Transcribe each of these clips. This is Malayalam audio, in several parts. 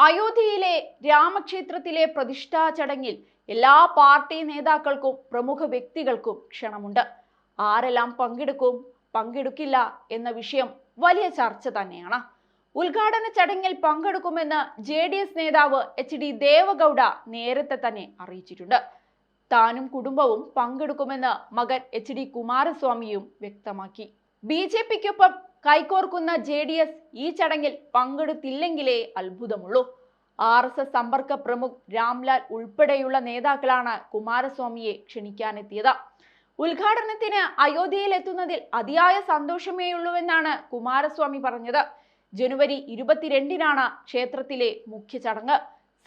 അയോധ്യയിലെ രാമക്ഷേത്രത്തിലെ പ്രതിഷ്ഠാ ചടങ്ങിൽ എല്ലാ പാർട്ടി നേതാക്കൾക്കും പ്രമുഖ വ്യക്തികൾക്കും ക്ഷണമുണ്ട്. ആരെല്ലാം പങ്കെടുക്കില്ല എന്ന വിഷയം വലിയ ചർച്ച തന്നെയാണ്. ഉദ്ഘാടന ചടങ്ങിൽ പങ്കെടുക്കുമെന്ന് JDS നേതാവ് HD ദേവഗൌഡ നേരത്തെ തന്നെ അറിയിച്ചിട്ടുണ്ട്. താനും കുടുംബവും പങ്കെടുക്കുമെന്ന് മകൻ HD കുമാരസ്വാമിയും വ്യക്തമാക്കി. BJPക്കൊപ്പം കൈകോർക്കുന്ന JDS ഈ ചടങ്ങിൽ പങ്കെടുത്തില്ലെങ്കിലേ അത്ഭുതമുള്ളൂ. RSS സമ്പർക്ക പ്രമുഖ് രാംലാൽ ഉൾപ്പെടെയുള്ള നേതാക്കളാണ് കുമാരസ്വാമിയെ ക്ഷണിക്കാനെത്തിയത്. ഉദ്ഘാടനത്തിന് അയോധ്യയിൽ എത്തുന്നതിൽ അതിയായ സന്തോഷമേയുള്ളൂവെന്നാണ് കുമാരസ്വാമി പറഞ്ഞത്. ജനുവരി 22-നാണ് ക്ഷേത്രത്തിലെ മുഖ്യ ചടങ്ങ്.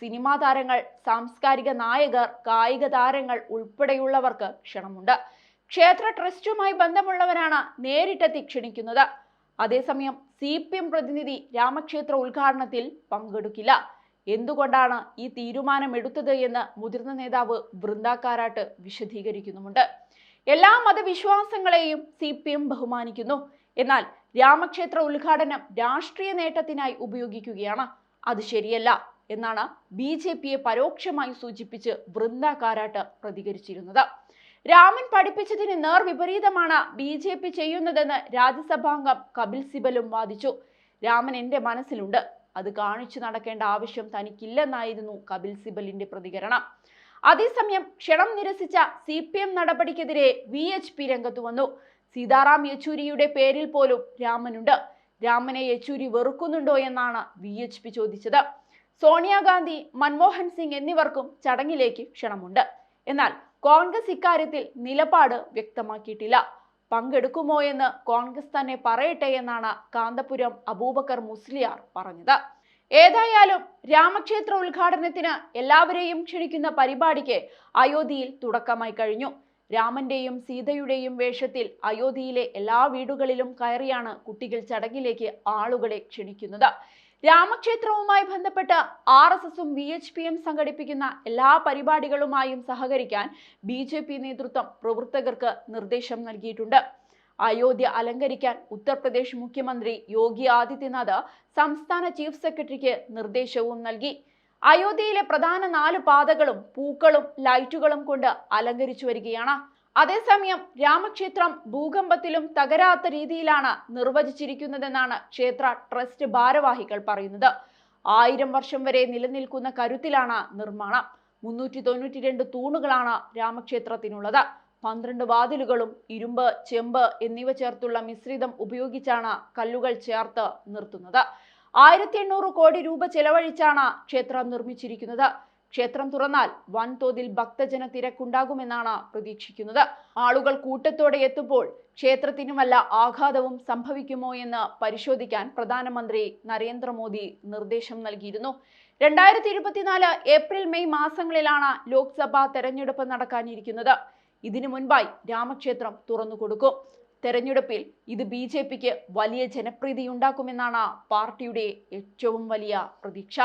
സിനിമാ താരങ്ങൾ, സാംസ്കാരിക നായകർ, കായിക താരങ്ങൾ ഉൾപ്പെടെയുള്ളവർക്ക് ക്ഷണമുണ്ട്. ക്ഷേത്ര ട്രസ്റ്റുമായി ബന്ധമുള്ളവരാണ് നേരിട്ടെത്തി ക്ഷണിക്കുന്നത്. അതേസമയം CPM പ്രതിനിധി രാമക്ഷേത്ര ഉദ്ഘാടനത്തിൽ പങ്കെടുക്കില്ല. എന്തുകൊണ്ടാണ് ഈ തീരുമാനമെടുത്തത് എന്ന് മുതിർന്ന നേതാവ് വൃന്ദ കാരാട്ട് വിശദീകരിക്കുന്നുമുണ്ട്. എല്ലാ മതവിശ്വാസങ്ങളെയും CPM ബഹുമാനിക്കുന്നു. എന്നാൽ രാമക്ഷേത്ര ഉദ്ഘാടനം രാഷ്ട്രീയ നേട്ടത്തിനായി ഉപയോഗിക്കുകയാണ്. അത് ശരിയല്ല എന്നാണ് BJPയെ പരോക്ഷമായി സൂചിപ്പിച്ച് വൃന്ദ കാരാട്ട് പ്രതികരിച്ചിരുന്നത്. രാമൻ പഠിപ്പിച്ചതിന് നേർവിപരീതമാണ് BJP ചെയ്യുന്നതെന്ന് രാജ്യസഭാംഗം കപിൽ സിബലും വാദിച്ചു. രാമൻ എന്റെ മനസ്സിലുണ്ട്, അത് കാണിച്ചു നടക്കേണ്ട ആവശ്യം തനിക്കില്ലെന്നായിരുന്നു കപിൽ സിബലിന്റെ പ്രതികരണം. അതേസമയം ക്ഷണം നിരസിച്ച CPM നടപടിക്കെതിരെ VHP രംഗത്തു വന്നു. സീതാറാം യെച്ചൂരിയുടെ പേരിൽ പോലും രാമനുണ്ട്. രാമനെ യെച്ചൂരി വെറുക്കുന്നുണ്ടോ എന്നാണ് VHP ചോദിച്ചത്. സോണിയാഗാന്ധി, മൻമോഹൻ സിംഗ് എന്നിവർക്കും ചടങ്ങിലേക്ക് ക്ഷണമുണ്ട്. എന്നാൽ കോൺഗ്രസ് ഇക്കാര്യത്തിൽ നിലപാട് വ്യക്തമാക്കിയിട്ടില്ല. പങ്കെടുക്കുമോ എന്ന് കോൺഗ്രസ് തന്നെ പറയട്ടെ എന്നാണ് കാന്തപുരം അബൂബക്കർ മുസ്ലിയാർ പറഞ്ഞത്. ഏതായാലും രാമക്ഷേത്ര ഉദ്ഘാടനത്തിന് എല്ലാവരെയും ക്ഷണിക്കുന്ന പരിപാടിക്ക് അയോധ്യയിൽ തുടക്കമായി കഴിഞ്ഞു. രാമന്റെയും സീതയുടെയും വേഷത്തിൽ അയോധ്യയിലെ എല്ലാ വീടുകളിലും കയറിയാണ് കുട്ടികൾ ആളുകളെ ക്ഷണിക്കുന്നത്. രാമക്ഷേത്രവുമായി ബന്ധപ്പെട്ട് RSSും VHPയും സംഘടിപ്പിക്കുന്ന എല്ലാ പരിപാടികളുമായും സഹകരിക്കാൻ BJP നേതൃത്വം പ്രവർത്തകർക്ക് നിർദ്ദേശം നൽകിയിട്ടുണ്ട്. അയോധ്യ അലങ്കരിക്കാൻ ഉത്തർപ്രദേശ് മുഖ്യമന്ത്രി യോഗി ആദിത്യനാഥ് സംസ്ഥാന ചീഫ് സെക്രട്ടറിക്ക് നിർദ്ദേശവും നൽകി. അയോധ്യയിലെ പ്രധാന 4 പാതകളും പൂക്കളും ലൈറ്റുകളും കൊണ്ട് അലങ്കരിച്ചു വരികയാണ്. അതേസമയം രാമക്ഷേത്രം ഭൂകമ്പത്തിലും തകരാത്ത രീതിയിലാണ് നിർവചിച്ചിരിക്കുന്നതെന്നാണ് ക്ഷേത്ര ട്രസ്റ്റ് ഭാരവാഹികൾ പറയുന്നത്. 1000 വർഷം വരെ നിലനിൽക്കുന്ന കരുത്തിലാണ് നിർമ്മാണം. 392 തൂണുകളാണ് രാമക്ഷേത്രത്തിനുള്ളത്. 12 വാതിലുകളും ഇരുമ്പ്, ചെമ്പ് എന്നിവ ചേർത്തുള്ള മിശ്രിതം ഉപയോഗിച്ചാണ് കല്ലുകൾ ചേർത്ത് നിർത്തുന്നത്. 1800 കോടി രൂപ ചെലവഴിച്ചാണ് ക്ഷേത്രം നിർമ്മിച്ചിരിക്കുന്നത്. ക്ഷേത്രം തുറന്നാൽ വൻതോതിൽ ഭക്തജന തിരക്കുണ്ടാകുമെന്നാണ് പ്രതീക്ഷിക്കുന്നത്. ആളുകൾ കൂട്ടത്തോടെ എത്തുമ്പോൾ ക്ഷേത്രത്തിന് വല്ല ആഘാതവും സംഭവിക്കുമോ എന്ന് പരിശോധിക്കാൻ പ്രധാനമന്ത്രി നരേന്ദ്രമോദി നിർദ്ദേശം നൽകിയിരുന്നു. 2024 ഏപ്രിൽ മെയ് മാസങ്ങളിലാണ് ലോക്സഭാ തെരഞ്ഞെടുപ്പ് നടക്കാനിരിക്കുന്നത്. ഇതിനു മുൻപായി രാമക്ഷേത്രം തുറന്നുകൊടുക്കും. തെരഞ്ഞെടുപ്പിൽ ഇത് BJPക്ക് വലിയ ജനപ്രീതി ഉണ്ടാക്കുമെന്നാണ് പാർട്ടിയുടെ ഏറ്റവും വലിയ പ്രതീക്ഷ.